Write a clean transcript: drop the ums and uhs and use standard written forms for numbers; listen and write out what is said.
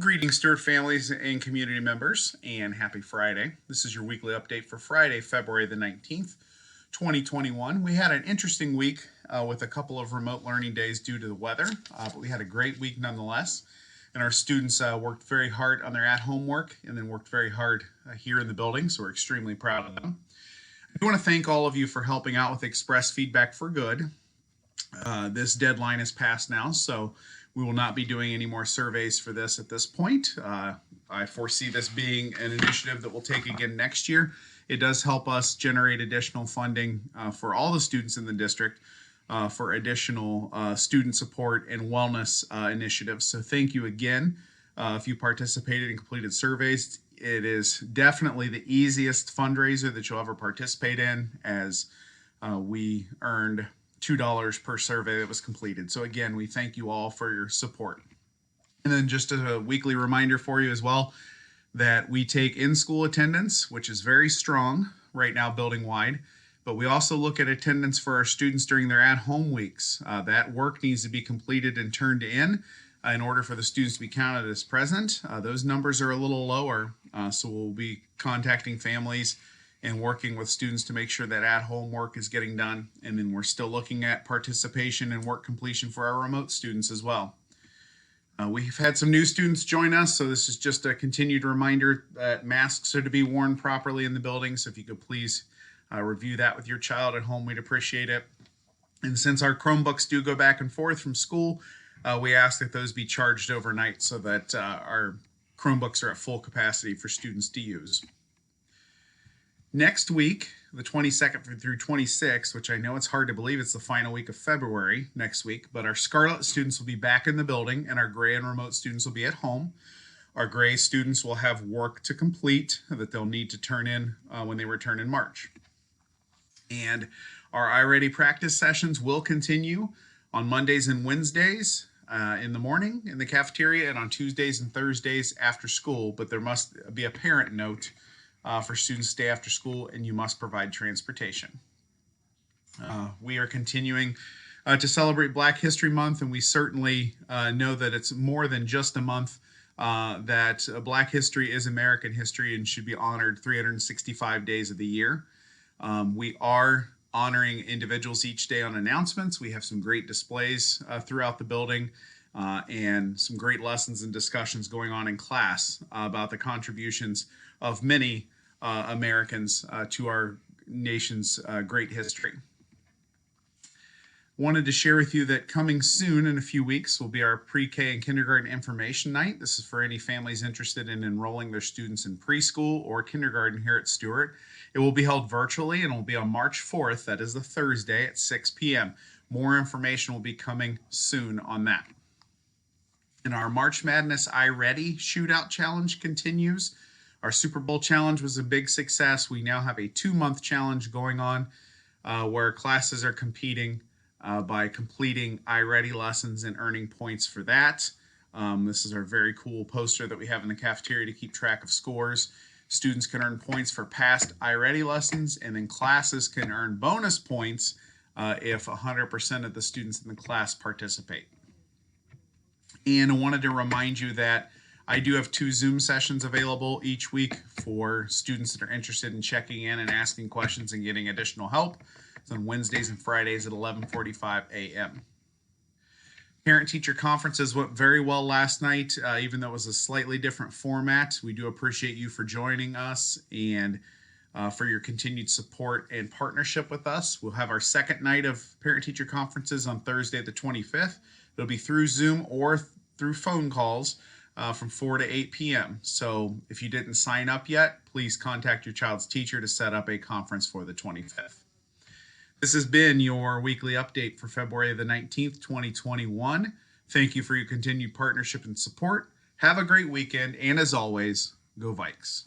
Greetings, Stewart families and community members, and happy Friday. This is your weekly update for Friday, February the 19th, 2021. We had an interesting week with a couple of remote learning days due to the weather, but we had a great week nonetheless. And our students worked very hard on their at-home work and then worked very hard here in the building, so we're extremely proud of them. I do want to thank all of you for helping out with Express Feedback for Good. This deadline is passed now, so we will not be doing any more surveys for this at this point. I foresee this being an initiative that we'll take again next year. It does help us generate additional funding for all the students in the district for additional student support and wellness initiatives. So thank you again if you participated and completed surveys. It is definitely the easiest fundraiser that you'll ever participate in, as we earned $2 per survey that was completed. So again, we thank you all for your support. And then just a weekly reminder for you as well that we take in-school attendance, which is very strong right now building-wide, but we also look at attendance for our students during their at-home weeks. That work needs to be completed and turned in order for the students to be counted as present. Those numbers are a little lower, so we'll be contacting families and working with students to make sure that at-home work is getting done. And then we're still looking at participation and work completion for our remote students as well. We've had some new students join us, so this is just a continued reminder that masks are to be worn properly in the building. So if you could please review that with your child at home, we'd appreciate it. And since our Chromebooks do go back and forth from school, we ask that those be charged overnight so that our Chromebooks are at full capacity for students to use. Next week, the 22nd through 26th, which I know it's hard to believe it's the final week of February next week, but our Scarlet students will be back in the building and our Gray and remote students will be at home. Our Gray students will have work to complete that they'll need to turn in when they return in March. And our iReady practice sessions will continue on Mondays and Wednesdays in the morning in the cafeteria and on Tuesdays and Thursdays after school, but there must be a parent note for students to stay after school, and you must provide transportation. We are continuing to celebrate Black History Month, and we certainly know that it's more than just a month, that Black history is American history and should be honored 365 days of the year. We are honoring individuals each day on announcements. We have some great displays throughout the building and some great lessons and discussions going on in class about the contributions of many Americans to our nation's great history. Wanted to share with you that coming soon in a few weeks will be our pre-K and kindergarten information night. This is for any families interested in enrolling their students in preschool or kindergarten here at Stewart. It will be held virtually and will be on March 4th, that is the Thursday at 6 p.m. More information will be coming soon on that. And our March Madness iReady Shootout Challenge continues. Our Super Bowl challenge was a big success. We now have a 2-month challenge going on where classes are competing by completing iReady lessons and earning points for that. This is our very cool poster that we have in the cafeteria to keep track of scores. Students can earn points for past iReady lessons, and then classes can earn bonus points if 100% of the students in the class participate. And I wanted to remind you that I do have 2 Zoom sessions available each week for students that are interested in checking in and asking questions and getting additional help. It's on Wednesdays and Fridays at 11:45 a.m. Parent-teacher conferences went very well last night, even though it was a slightly different format. We do appreciate you for joining us and for your continued support and partnership with us. We'll have our second night of parent-teacher conferences on Thursday the 25th. It'll be through Zoom or through phone calls from 4 to 8 p.m. So if you didn't sign up yet, please contact your child's teacher to set up a conference for the 25th. This has been your weekly update for February the 19th, 2021. Thank you for your continued partnership and support. Have a great weekend, and as always, go Vikes.